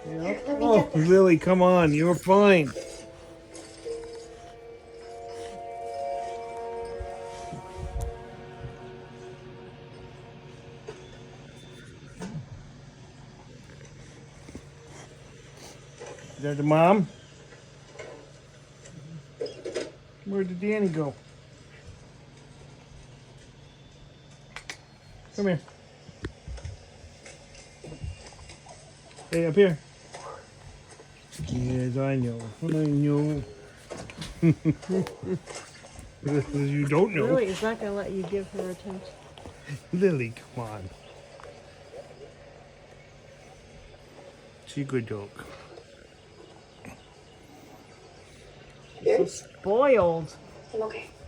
Yeah. Here, let me Oh, get this. Lily, come on. You're fine. Is that the mom? Where did Danny go? Come here. Hey, up here. Yes, I know. I know. You don't know. Lily is not going to let you give her attention. Lily, come on. She's a good dog. So spoiled. I'm okay.